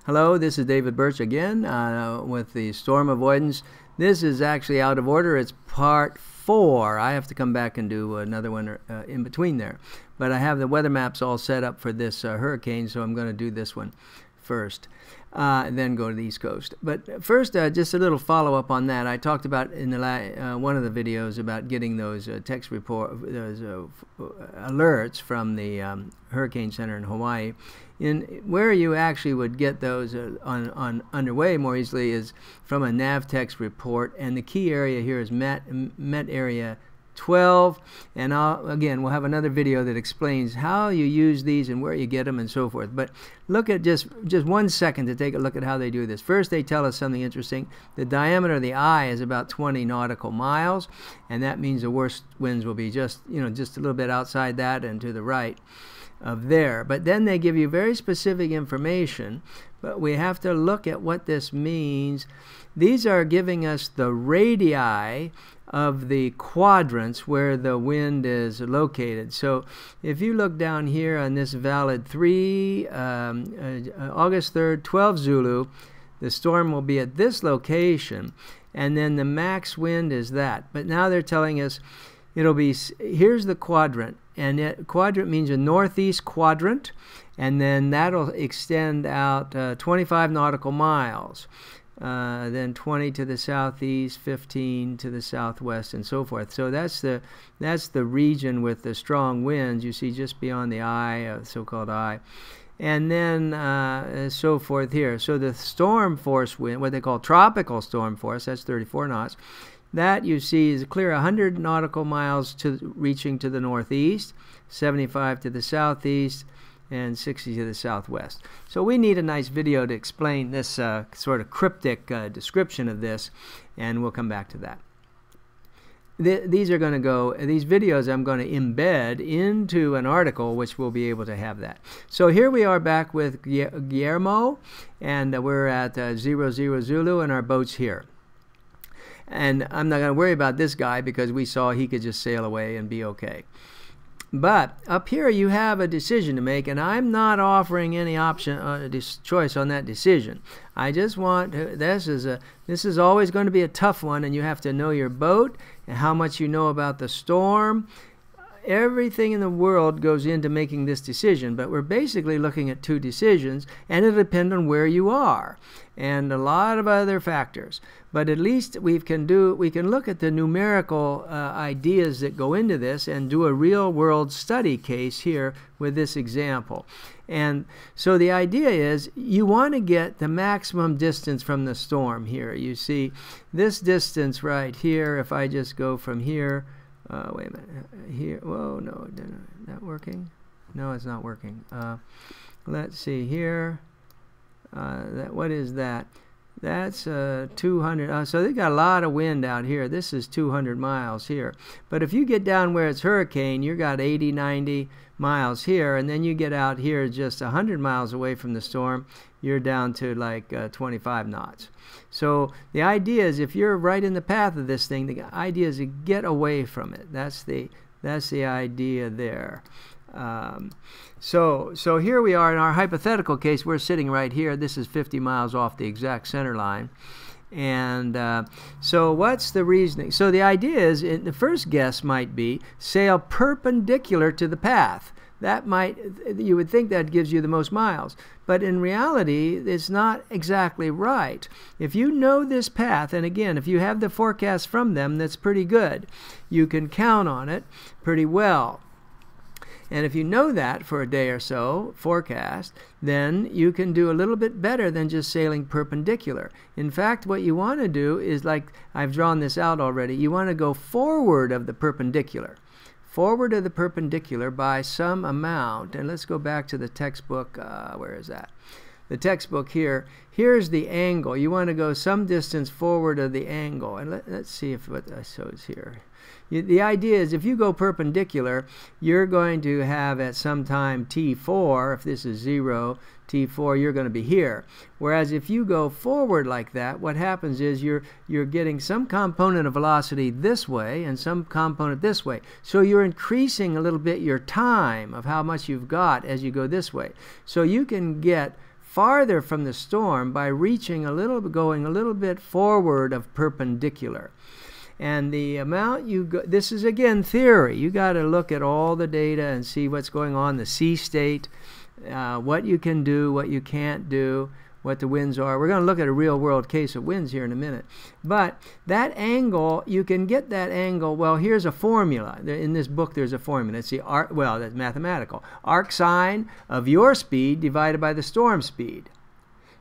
Hello, this is David Burch again with the storm avoidance. This is actually out of order. It's part 4. I have to come back and do another one in between there. But I have the weather maps all set up for this hurricane, so I'm going to do this one first, then go to the East Coast. But first, just a little follow-up on that. I talked about in the one of the videos about getting those text report, those alerts from the Hurricane Center in Hawaii. Where you actually would get those on underway more easily is from a NavText report, and the key area here is Met Area 12, and again we'll have another video that explains how you use these and where you get them and so forth. But look at just 1 second to take a look at how they do this. First, they tell us something interesting. The diameter of the eye is about 20 nautical miles, and that means the worst winds will be just a little bit outside that and to the right of there. But then they give you very specific information, but we have to look at what this means. These are giving us the radii of the quadrants where the wind is located. So if you look down here on this valid 3, August 3rd, 12 Zulu, the storm will be at this location, and then the max wind is that. But now they're telling us it'll be, here's the quadrant, and quadrant means a northeast quadrant, and then that'll extend out 25 nautical miles. Then 20 to the southeast, 15 to the southwest, and so forth. So that's the region with the strong winds you see just beyond the eye, so-called eye, and then so forth here. So the storm force wind, what they call tropical storm force, that's 34 knots. That you see is clear 100 nautical miles to reaching to the northeast, 75 to the southeast, and 60 to the southwest. So we need a nice video to explain this sort of cryptic description of this, and we'll come back to that. These videos I'm going to embed into an article which will be able to have that. So here we are back with Guillermo, and we're at 00 Zulu, and our boat's here. And I'm not going to worry about this guy because we saw he could just sail away and be okay. But up here you have a decision to make, and I'm not offering any option, choice on that decision. I just want this is always going to be a tough one, and you have to know your boat and how much you know about the storm. Everything in the world goes into making this decision, but we're basically looking at 2 decisions, and it'll depend on where you are and a lot of other factors. But at least we can look at the numerical ideas that go into this and do a real world study case here with this example. And so the idea is you want to get the maximum distance from the storm here. You see this distance right here. If I just go from here, wait a minute, here, whoa, no, not working? No, it's not working. Let's see here, what is that? That's 200, so they got a lot of wind out here. This is 200 miles here. But if you get down where it's hurricane, you got 80, 90 miles here, and then you get out here just 100 miles away from the storm, you're down to like 25 knots. So the idea is if you're right in the path of this thing, the idea is to get away from it. That's the idea there. So here we are in our hypothetical case. We're sitting right here. This is 50 miles off the exact center line. And so what's the reasoning? So the idea is, the first guess might be sail perpendicular to the path. You would think that gives you the most miles, but in reality it's not exactly right. If you know this path, and again if you have the forecast from them, that's pretty good. You can count on it pretty well. And if you know that for a day or so, forecast, then you can do a little bit better than just sailing perpendicular. In fact, what you want to do is, like I've drawn this out already, you want to go forward of the perpendicular. Forward of the perpendicular by some amount. And let's go back to the textbook. Where is that? The textbook here. Here's the angle. You want to go some distance forward of the angle. And let's see if what I shows here. The idea is if you go perpendicular, you're going to have at some time T4, if this is 0, T4, you're going to be here. Whereas if you go forward like that, what happens is you're getting some component of velocity this way and some component this way. So you're increasing a little bit your time of how much you've got as you go this way. So you can get farther from the storm by reaching going a little bit forward of perpendicular. And the amount you go, this is again theory. You got to look at all the data and see what's going on, the sea state, what you can do, what you can't do, what the winds are. We're going to look at a real world case of winds here in a minute. But that angle, you can get that angle. Well, here's a formula. In this book, there's a formula. It's the arc, well, that's mathematical. Arc sine of your speed divided by the storm speed.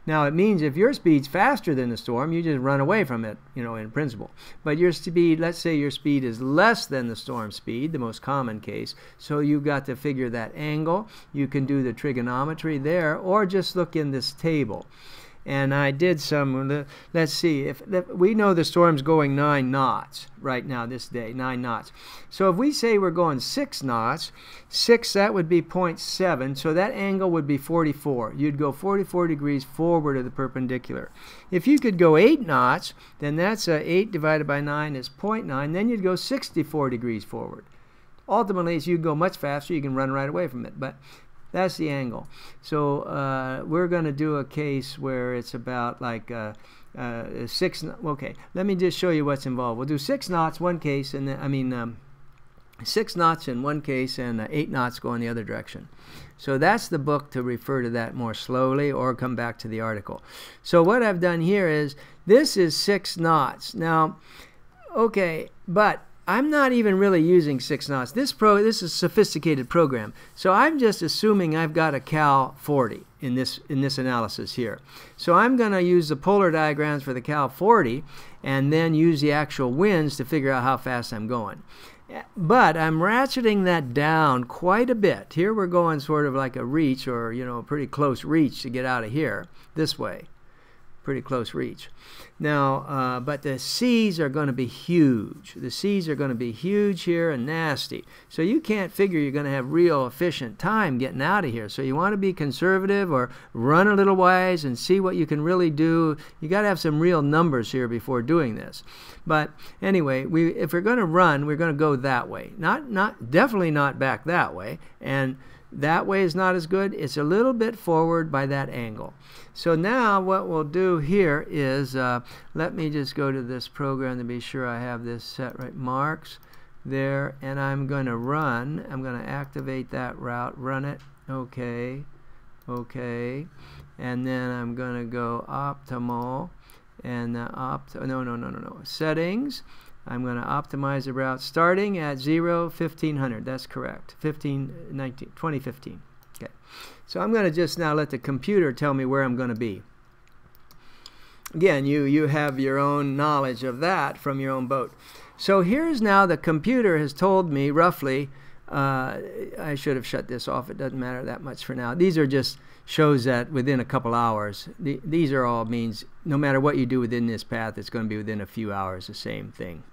Now, it means if your speed's faster than the storm, you just run away from it, you know, in principle. But your speed, let's say your speed is less than the storm speed, the most common case, so you've got to figure that angle. You can do the trigonometry there, or just look in this table. And I did some, let's see, if we know the storm's going 9 knots right now this day, 9 knots. So if we say we're going 6 knots, 6, that would be 0.7, so that angle would be 44. You'd go 44 degrees forward of the perpendicular. If you could go 8 knots, then that's 8 divided by 9 is 0.9, then you'd go 64 degrees forward. Ultimately, as you go much faster, you can run right away from it. But that's the angle. So we're going to do a case where it's about like 6. Okay, let me just show you what's involved. We'll do 6 knots one case, and then, 6 knots in one case and 8 knots go in the other direction. So that's the book to refer to that more slowly, or come back to the article. So what I've done here is, this is 6 knots. Now, okay, but I'm not even really using 6 knots. This is a sophisticated program. So I'm just assuming I've got a Cal 40 in this analysis here. So I'm going to use the polar diagrams for the Cal 40 and then use the actual winds to figure out how fast I'm going. But I'm ratcheting that down quite a bit. Here we're going sort of like a reach, or, you know, a pretty close reach to get out of here this way. Pretty close reach. Now, but the seas are going to be huge. The seas are going to be huge here and nasty. So you can't figure you're going to have real efficient time getting out of here. So you want to be conservative or run a little wise and see what you can really do. You got to have some real numbers here before doing this. But anyway, if we're going to run, we're going to go that way. Definitely not back that way. And that way is not as good. It's a little bit forward by that angle. So now what we'll do here is, let me just go to this program to be sure I have this set right. Marks there, and I'm going to run. I'm going to activate that route, run it. Okay, okay. And then I'm going to go optimal, and settings. I'm going to optimize the route starting at 1500. That's correct. 2015. Okay. So I'm going to just now let the computer tell me where I'm going to be. Again, you have your own knowledge of that from your own boat. So here's now the computer has told me roughly, I should have shut this off. It doesn't matter that much for now. These are just shows that within a couple hours. These are all means no matter what you do within this path, it's going to be within a few hours, the same thing.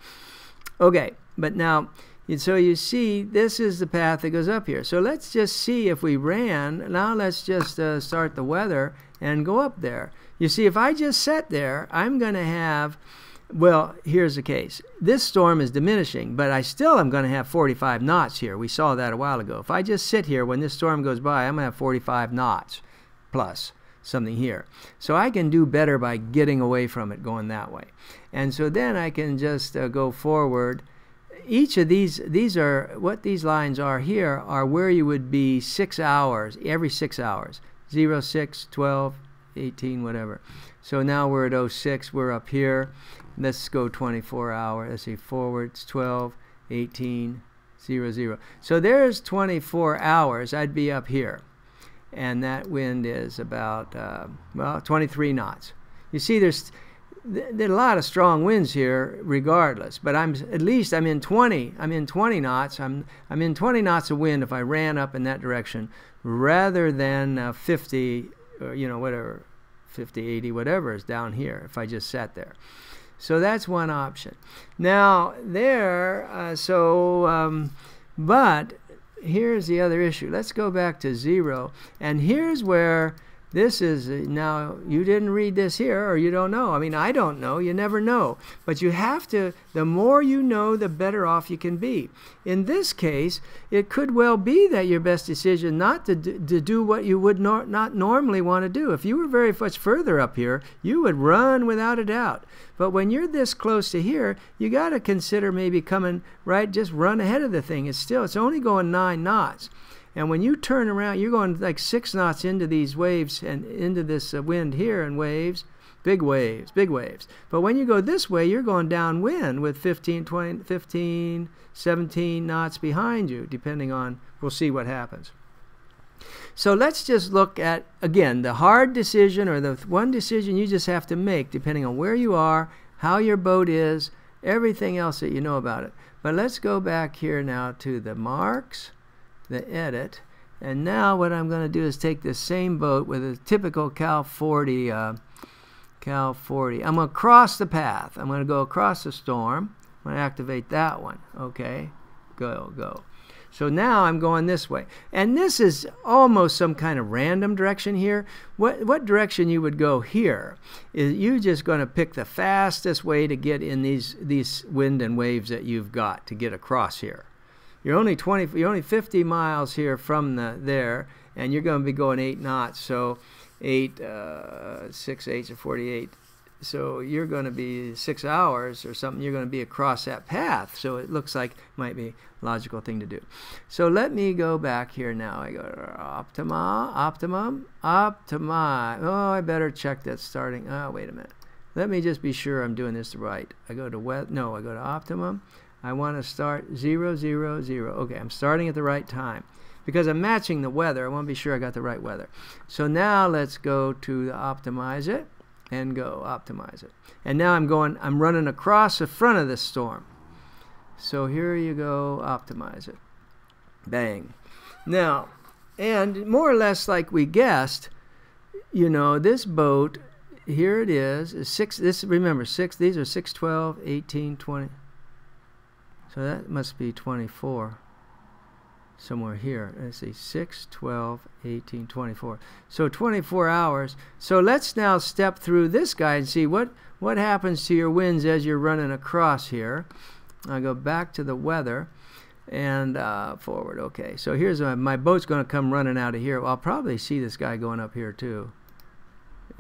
Okay, but now, so you see, this is the path that goes up here. So let's just see if we ran. Now let's just start the weather and go up there. You see, if I just sat there, I'm going to have, well, here's the case. This storm is diminishing, but I still am going to have 45 knots here. We saw that a while ago. If I just sit here when this storm goes by, I'm going to have 45 knots plus something here. So I can do better by getting away from it going that way. And so then I can just go forward. Each of these are, what these lines are here are where you would be 6 hours, every 6 hours. 0, 6, 12, 18, whatever. So now we're at 06, we're up here. Let's go 24 hours. Let's see, forwards 12, 18, 0, 0. So there's 24 hours. I'd be up here. And that wind is about, well, 23 knots. You see, there's a lot of strong winds here regardless, but at least I'm in 20 knots. I'm in 20 knots of wind if I ran up in that direction rather than 50, or, you know, whatever, 50, 80, whatever is down here if I just sat there. So that's one option. Now there, but here's the other issue. Let's go back to 0, and here's where This is, now, you didn't read this here, or you don't know. I mean, I don't know. You never know. But you have to, the more you know, the better off you can be. In this case, it could well be that your best decision not to do what you would not normally want to do. If you were very much further up here, you would run without a doubt. But when you're this close to here, you got to consider maybe coming right, just run ahead of the thing. It's only going 9 knots. And when you turn around, you're going like 6 knots into these waves and into this wind here, and waves, big waves, big waves. But when you go this way, you're going downwind with 15, 20, 15, 17 knots behind you, depending on, we'll see what happens. So let's just look at, again, the hard decision, or the one decision you just have to make, depending on where you are, how your boat is, everything else that you know about it. But let's go back here now to the marks, the edit, and now what I'm going to do is take this same boat with a typical Cal 40. I'm going to cross the path. I'm going to go across the storm. I'm going to activate that one. Okay, go. So now I'm going this way, and this is almost some kind of random direction here. What direction you would go here is you just going to pick the fastest way to get in these wind and waves that you've got to get across here. You're only 50 miles here from there, and you're going to be going 8 knots. So 6 8s are 48. So you're going to be 6 hours or something. You're going to be across that path. So it looks like it might be a logical thing to do. So let me go back here now. I go to optimum. Oh, I better check that starting. Oh, wait a minute. Let me just be sure I'm doing this right. I go to I go to optimum. I want to start 0, 0, 0. Okay, I'm starting at the right time. Because I'm matching the weather, I want to be sure I got the right weather. So now let's go to optimize it, and go optimize it. And now I'm running across the front of the storm. So here you go, optimize it. Bang. Now, and more or less like we guessed, you know, this boat, here it is 6, remember, these are 6, 12, 18, 20. So that must be 24 somewhere here. Let's see, 6, 12, 18, 24. So 24 hours. So let's now step through this guy and see what happens to your winds as you're running across here. I'll go back to the weather and forward. Okay, so here's my boat's going to come running out of here. Well, I'll probably see this guy going up here too.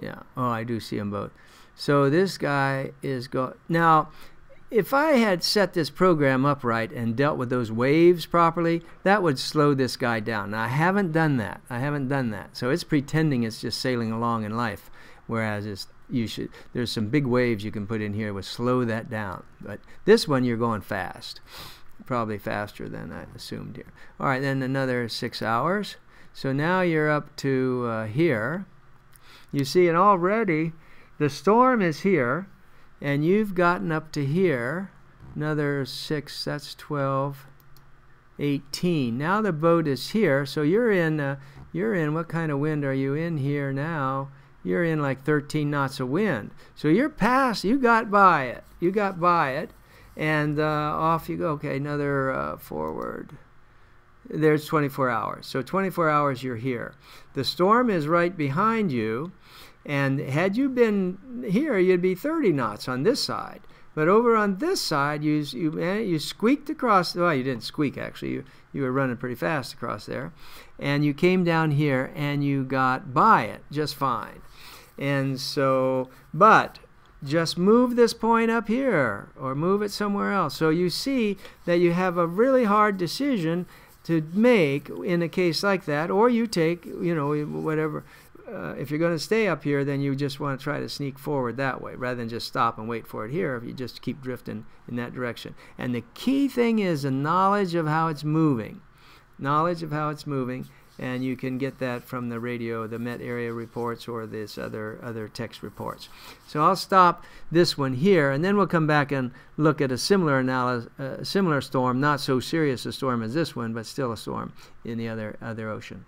Yeah, oh, I do see them both. So this guy is now, if I had set this program up right and dealt with those waves properly, that would slow this guy down. Now, I haven't done that. So it's pretending it's just sailing along in life, whereas there's some big waves you can put in here would slow that down. But this one, you're going fast, probably faster than I assumed here. All right, then another 6 hours. So now you're up to here. You see, and already the storm is here. And you've gotten up to here, another 6, that's 12, 18. Now the boat is here, so you're in, what kind of wind are you in here now? You're in like 13 knots of wind. So you're past, you got by it, and off you go. Okay, another forward. There's 24 hours. So 24 hours you're here. The storm is right behind you. And had you been here, you'd be 30 knots on this side. But over on this side, you squeaked across. Well, you didn't squeak, actually. You were running pretty fast across there. And you came down here, and you got by it just fine. And so, but just move this point up here, or move it somewhere else. So you see that you have a really hard decision to make in a case like that. Or you take, whatever. If you're going to stay up here, then you just want to try to sneak forward that way rather than just stop and wait for it here if you just keep drifting in that direction. And the key thing is the knowledge of how it's moving. And you can get that from the radio, the Met area reports, or this other text reports. So I'll stop this one here, and then we'll come back and look at a similar storm, not so serious a storm as this one, but still a storm in the other ocean.